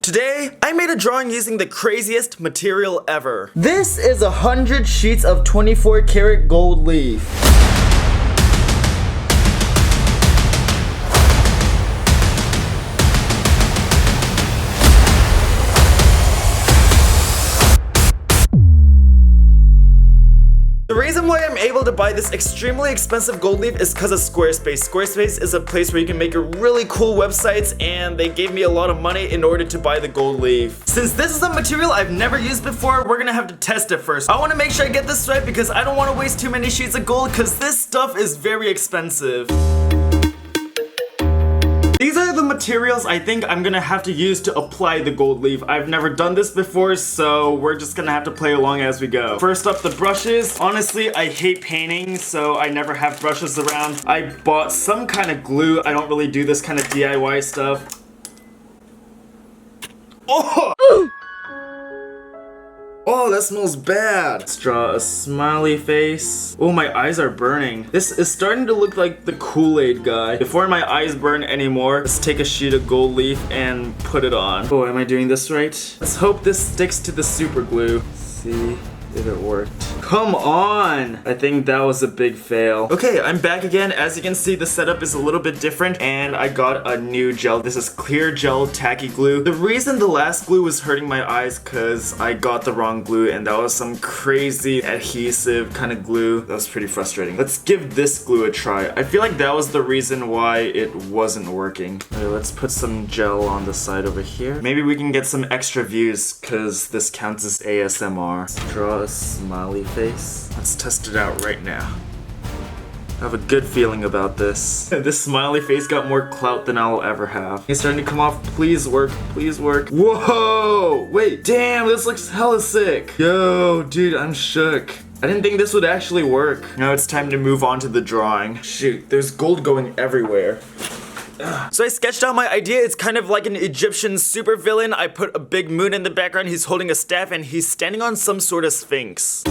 Today, I made a drawing using the craziest material ever. This is 100 sheets of 24 karat gold leaf. The reason why I'm able to buy this extremely expensive gold leaf is because of Squarespace. Squarespace is a place where you can make really cool websites, and they gave me a lot of money in order to buy the gold leaf. Since this is a material I've never used before, we're gonna have to test it first. I want to make sure I get this right because I don't want to waste too many sheets of gold because this stuff is very expensive. These are the materials I think I'm gonna have to use to apply the gold leaf. I've never done this before, so we're just gonna have to play along as we go. First up, the brushes. Honestly, I hate painting, so I never have brushes around. I bought some kind of glue. I don't really do this kind of DIY stuff. Oh! Oh, that smells bad. Let's draw a smiley face. Oh, my eyes are burning. This is starting to look like the Kool-Aid guy. Before my eyes burn anymore, let's take a sheet of gold leaf and put it on. Oh, am I doing this right? Let's hope this sticks to the super glue. Let's see if it worked. Come on! I think that was a big fail. Okay, I'm back again. As you can see, the setup is a little bit different, and I got a new gel. This is clear gel tacky glue. The reason the last glue was hurting my eyes because I got the wrong glue, and that was some crazy adhesive kind of glue. That was pretty frustrating. Let's give this glue a try. I feel like that was the reason why it wasn't working. Okay, let's put some gel on the side over here. Maybe we can get some extra views because this counts as ASMR. Let's draw a smiley face. Let's test it out right now. I have a good feeling about this. This smiley face got more clout than I'll ever have. It's starting to come off. Please work. Please work. Whoa! Wait, damn, this looks hella sick. Yo, dude, I'm shook. I didn't think this would actually work. Now it's time to move on to the drawing. Shoot, there's gold going everywhere. So I sketched out my idea. It's kind of like an Egyptian supervillain. I put a big moon in the background. He's holding a staff and he's standing on some sort of sphinx.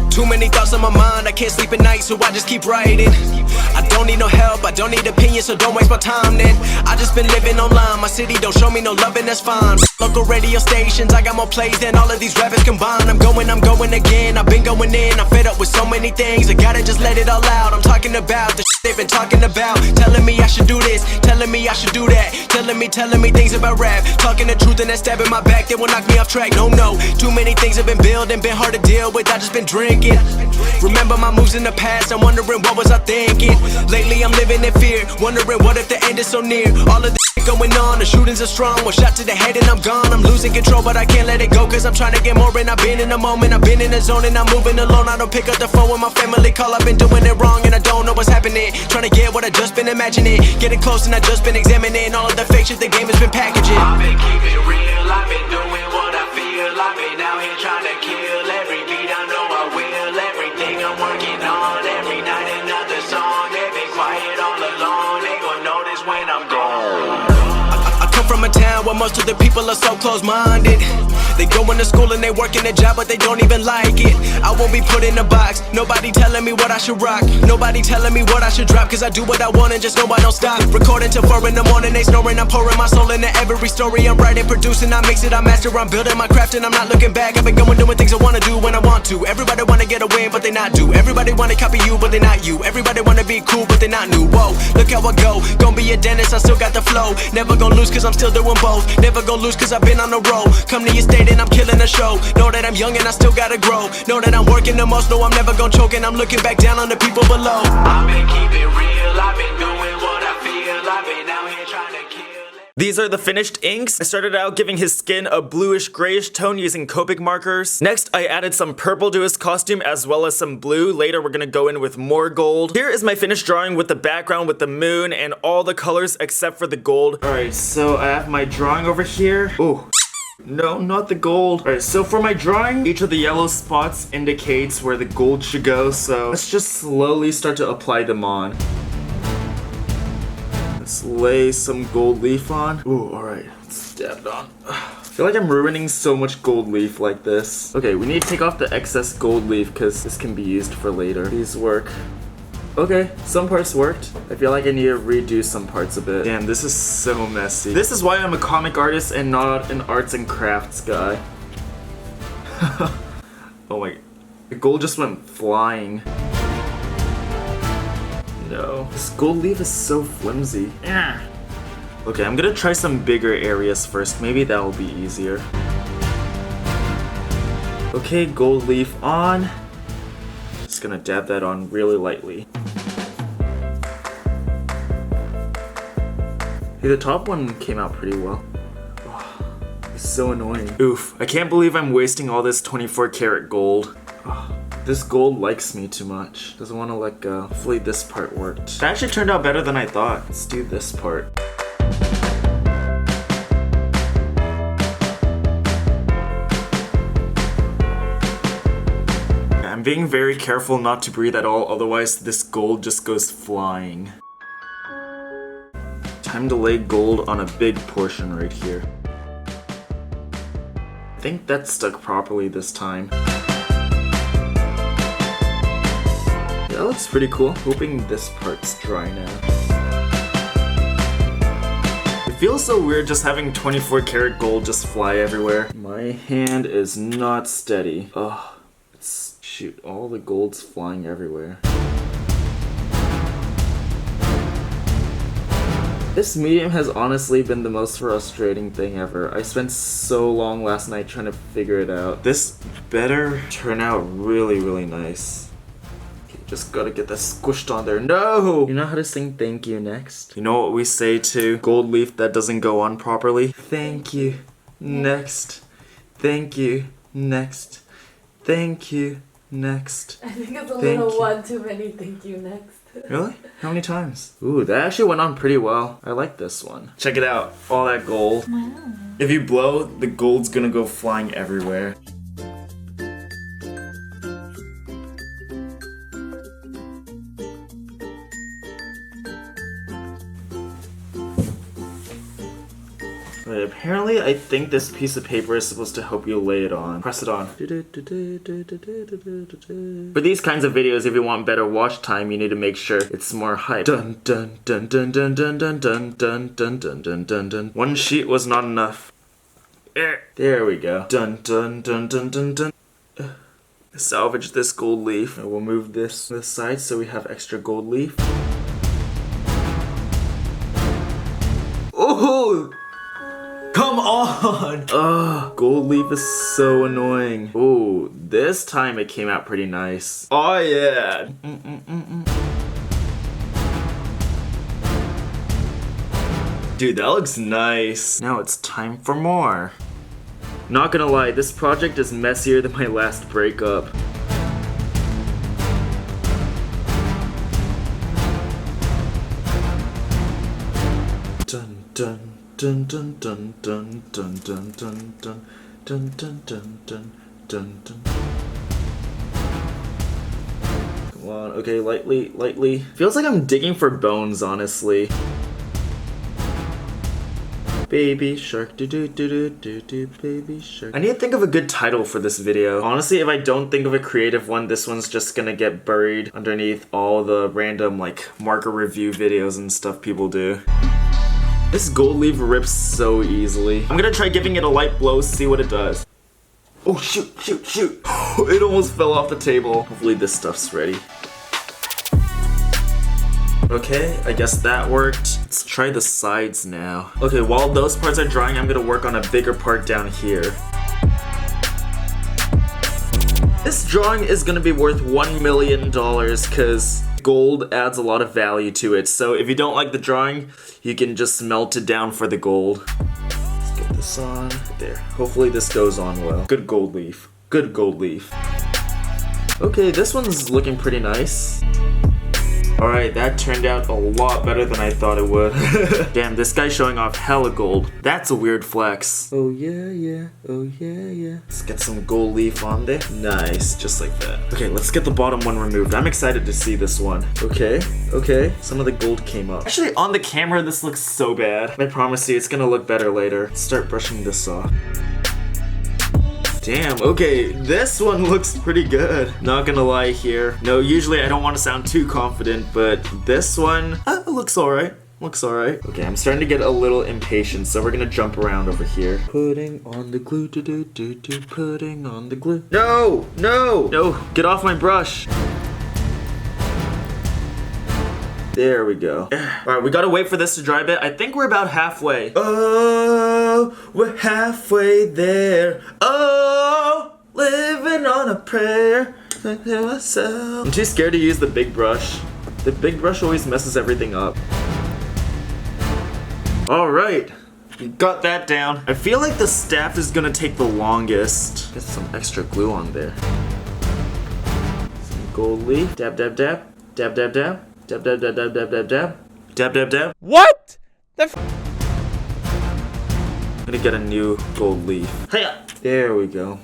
Too many thoughts on my mind, I can't sleep at night, so I just keep writing. I don't need no help, I don't need opinions, so don't waste my time then. I just been living online, my city don't show me no love and that's fine. Local radio stations, I got more plays than all of these rappers combined. I'm going again, I've been going in, I'm fed up with so many things. I gotta just let it all out, I'm talking about the shit they've been talking about. Telling me I should do this, telling me I should do that. Telling me things about rap. Talking the truth and that stab in my back, they will knock me off track. No, too many things have been building, been hard to deal with, I just been drinking. Remember my moves in the past, I'm wondering what was I thinking. Lately I'm living in fear, wondering what if the end is so near. All of this shit going on, the shootings are strong. One shot to the head and I'm gone. I'm losing control but I can't let it go, cause I'm trying to get more. And I've been in the moment, I've been in the zone, and I'm moving alone. I don't pick up the phone when my family call, I've been doing it wrong and I don't know what's happening. Trying to get what I just been imagining, getting close and I just been examining all of the fake shit the game has been packaging. I've been keeping real, I've been doing what I feel. I've been out here trying to kill every beat, I know I will. Everything I'm working on, every night another song. They've been quiet all along, they gon' notice when I'm gone. I come from a town where most of the people are so close-minded. They go into school and they work in a job but they don't even like it. I won't be put in a box, nobody telling me what I should rock. Nobody telling me what I should drop, cause I do what I want and just know I don't stop. Recording till 4 in the morning, they snoring. I'm pouring my soul into every story. I'm writing, producing, I mix it, I master. I'm building my craft and I'm not looking back. I've been going doing things I wanna do when I want to. Everybody wanna get a win but they not do. Everybody wanna copy you but they not you. Everybody wanna be cool but they not new. Whoa, look how I go, gonna be a dentist, I still got the flow. Never gonna lose cause I'm still doing both. Never gonna lose cause I've been on the road. Come to your state and I'm killing the show. Know that I'm young and I still gotta grow. Know that I'm working the most, know I'm never gonna choke. And I'm looking back down on the people below. I've been keeping real, I've been doing what I feel. I've been out here trying to kill. These are the finished inks. I started out giving his skin a bluish grayish tone using Copic markers. Next, I added some purple to his costume as well as some blue. Later, we're gonna go in with more gold. Here is my finished drawing with the background with the moon and all the colors except for the gold. Alright, so I have my drawing over here. Oh. No, not the gold. Alright, so for my drawing, each of the yellow spots indicates where the gold should go, so let's just slowly start to apply them on. Let's lay some gold leaf on. Ooh, alright. Let's dab it on. I feel like I'm ruining so much gold leaf like this. Okay, we need to take off the excess gold leaf because this can be used for later. These work. Okay, some parts worked. I feel like I need to redo some parts a bit. Damn, this is so messy. This is why I'm a comic artist and not an arts and crafts guy. Oh my, the gold just went flying. No, this gold leaf is so flimsy. Okay, I'm gonna try some bigger areas first. Maybe that'll be easier. Okay, gold leaf on. Just gonna dab that on really lightly. Hey, the top one came out pretty well. Oh, it's so annoying. Oof, I can't believe I'm wasting all this 24 karat gold. Oh, this gold likes me too much. Doesn't want to let go. Hopefully this part worked. It actually turned out better than I thought. Let's do this part. I'm being very careful not to breathe at all, otherwise this gold just goes flying. Time to lay gold on a big portion right here. I think that stuck properly this time. That looks pretty cool. Hoping this part's dry now. It feels so weird just having 24 karat gold just fly everywhere. My hand is not steady. Ugh. Shoot, all the gold's flying everywhere. This medium has honestly been the most frustrating thing ever. I spent so long last night trying to figure it out. This better turn out really, really nice. Okay, just gotta get that squished on there. No! You know how to sing thank you next? You know what we say to gold leaf that doesn't go on properly? Thank you. Next. Thank you. Next. Thank you. Next. I think it's a little one too many thank you next. Really? How many times? Ooh, that actually went on pretty well. I like this one. Check it out. All that gold. Wow. If you blow, the gold's gonna go flying everywhere. Wait, apparently I think this piece of paper is supposed to help you lay it on. Press it on. For these kinds of videos, if you want better watch time, you need to make sure it's more hype. Dun dun dun dun dun dun dun dun dun dun dun dun dun dun. One sheet was not enough. There we go. Dun dun dun dun dun dun. Salvage this gold leaf. We'll move this to the side so we have extra gold leaf. Oh! Come on! Ugh, gold leaf is so annoying. Ooh, this time it came out pretty nice. Oh yeah! Dude, that looks nice. Now it's time for more. Not gonna lie, this project is messier than my last breakup. Dun dun. Dun dun dun dun dun dun dun dun dun dun dun dun dun dun. Come on, okay, lightly, lightly. Feels like I'm digging for bones, honestly. Baby shark, do do do do do do, baby shark. I need to think of a good title for this video. Honestly, if I don't think of a creative one, this one's just gonna get buried underneath all the random like marker review videos and stuff people do. This gold leaf rips so easily. I'm gonna try giving it a light blow, see what it does. Oh shoot, shoot, shoot. It almost fell off the table. Hopefully this stuff's ready. Okay, I guess that worked. Let's try the sides now. Okay, while those parts are drying, I'm gonna work on a bigger part down here. This drawing is gonna be worth $1 million because gold adds a lot of value to it. So if you don't like the drawing, you can just melt it down for the gold. Let's get this on. There. Hopefully this goes on well. Good gold leaf. Good gold leaf. Okay, this one's looking pretty nice. Alright, that turned out a lot better than I thought it would. Damn, this guy's showing off hella gold. That's a weird flex. Oh yeah, yeah. Oh yeah, yeah. Let's get some gold leaf on there. Nice, just like that. Okay, let's get the bottom one removed. I'm excited to see this one. Okay, okay. Some of the gold came up. Actually, on the camera, this looks so bad. I promise you, it's gonna look better later. Let's start brushing this off. Damn, okay, this one looks pretty good. Not gonna lie here. No, usually I don't want to sound too confident, but this one looks alright. Looks alright. Okay, I'm starting to get a little impatient, so we're gonna jump around over here. Putting on the glue, putting on the glue. No, no, no, get off my brush. There we go. Alright, we gotta wait for this to dry a bit. I think we're about halfway. Oh, we're halfway there. Oh, living on a prayer. I'm too scared to use the big brush. The big brush always messes everything up. Alright, we got that down. I feel like the staff is gonna take the longest. Get some extra glue on there. Some gold leaf. Dab, dab, dab. Dab, dab, dab. Dab, dab, dab, dab, dab, dab, dab. Dab, dab, dab. What? The I'm gonna get a new gold leaf. Hiya! There we go.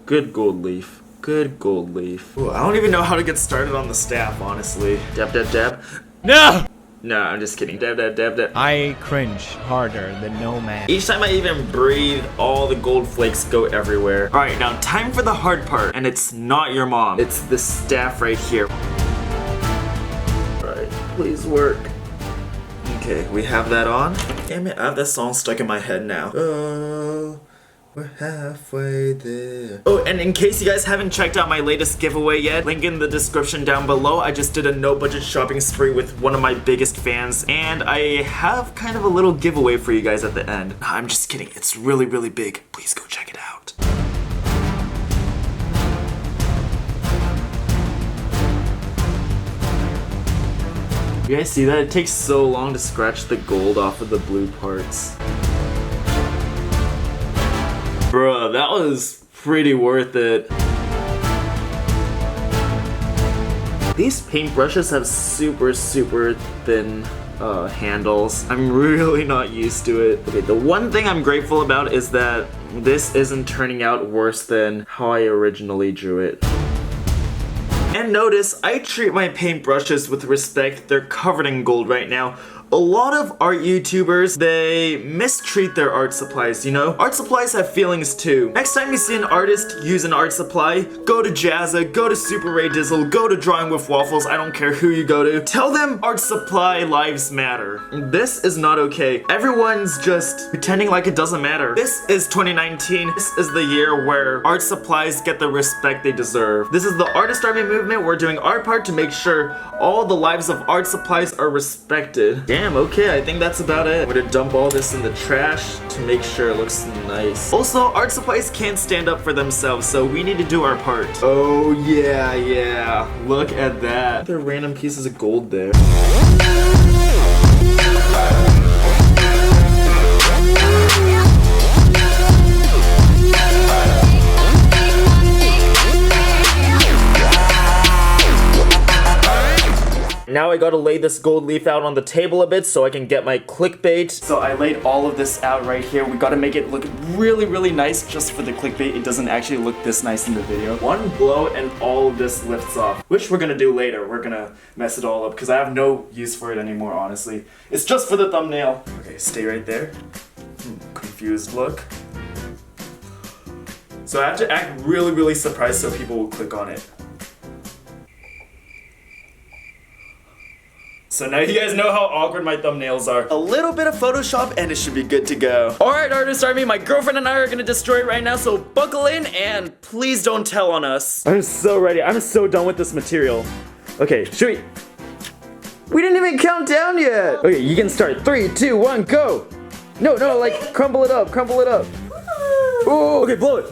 Good gold leaf. Good gold leaf. Ooh, I don't even know how to get started on the staff, honestly. Dab, dab, dab. No! No, I'm just kidding. Dab, dab, dab, dab. I cringe harder than no man. Each time I even breathe, all the gold flakes go everywhere. Alright, now time for the hard part. And it's not your mom. It's the staff right here. Please work. Okay, we have that on. Damn it, I have that song stuck in my head now. Oh, we're halfway there. Oh, and in case you guys haven't checked out my latest giveaway yet, link in the description down below. I just did a no-budget shopping spree with one of my biggest fans, and I have kind of a little giveaway for you guys at the end. I'm just kidding, it's really, really big. Please go check it out. You guys see that? It takes so long to scratch the gold off of the blue parts. Bruh, that was pretty worth it. These paintbrushes have super thin handles. I'm really not used to it. Okay, the one thing I'm grateful about is that this isn't turning out worse than how I originally drew it. And notice, I treat my paintbrushes with respect. They're covered in gold right now. A lot of art YouTubers, they mistreat their art supplies, you know? Art supplies have feelings too. Next time you see an artist use an art supply, go to Jazza, go to Super Ray Dizzle, go to Drawing with Waffles, I don't care who you go to. Tell them art supply lives matter. This is not okay. Everyone's just pretending like it doesn't matter. This is 2019. This is the year where art supplies get the respect they deserve. This is the Artist Army movement. We're doing our part to make sure all the lives of art supplies are respected. Damn, okay, I think that's about it. I'm gonna dump all this in the trash to make sure it looks nice. Also, art supplies can't stand up for themselves, so we need to do our part. Oh yeah, yeah. Look at that. There are random pieces of gold there. Now I gotta lay this gold leaf out on the table a bit so I can get my clickbait. So I laid all of this out right here. We gotta make it look really nice just for the clickbait. It doesn't actually look this nice in the video. One blow and all of this lifts off, which we're gonna do later. We're gonna mess it all up because I have no use for it anymore, honestly. It's just for the thumbnail. Okay, stay right there. Confused look. So I have to act really surprised so people will click on it. So now you guys know how awkward my thumbnails are. A little bit of Photoshop and it should be good to go. Alright, Artist Army, my girlfriend and I are gonna destroy it right now, so buckle in and please don't tell on us. I'm so ready. I'm so done with this material. Okay, should we didn't even count down yet. Okay, you can start. 3, 2, 1, go. No, like crumble it up, crumble it up. Oh, okay, blow it.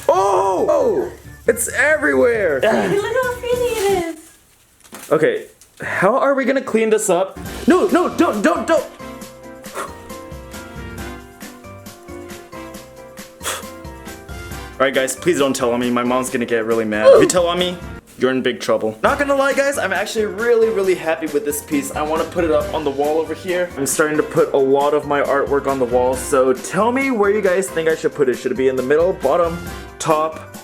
Oh, it's everywhere. Look how pretty it is. Okay. How are we gonna clean this up? No, don't. Alright guys, please don't tell on me. My mom's gonna get really mad. If you tell on me, you're in big trouble. Not gonna lie guys, I'm actually really happy with this piece. I want to put it up on the wall over here. I'm starting to put a lot of my artwork on the wall, so tell me where you guys think I should put it. Should it be in the middle, bottom, top,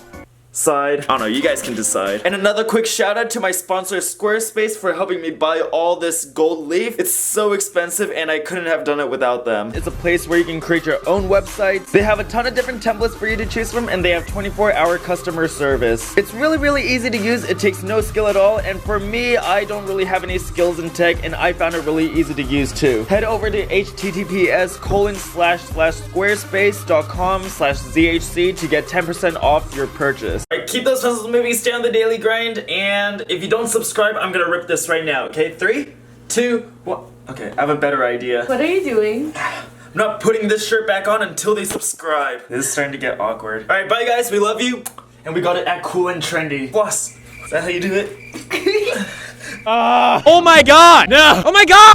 side? I don't know, you guys can decide. And another quick shout out to my sponsor Squarespace for helping me buy all this gold leaf. It's so expensive and I couldn't have done it without them. It's a place where you can create your own websites. They have a ton of different templates for you to choose from and they have 24-hour customer service. It's really easy to use. It takes no skill at all, and for me, I don't really have any skills in tech and I found it really easy to use too. Head over to https://squarespace.com/ZHC to get 10% off your purchase. Alright, keep those pencils moving, stay on the daily grind, and if you don't subscribe, I'm gonna rip this right now, okay? 3, 2, 1. Okay, I have a better idea. What are you doing? I'm not putting this shirt back on until they subscribe. This is starting to get awkward. Alright, bye guys, we love you, and we got it at Cool and Trendy. Boss, is that how you do it? Oh my god! No! Oh my god!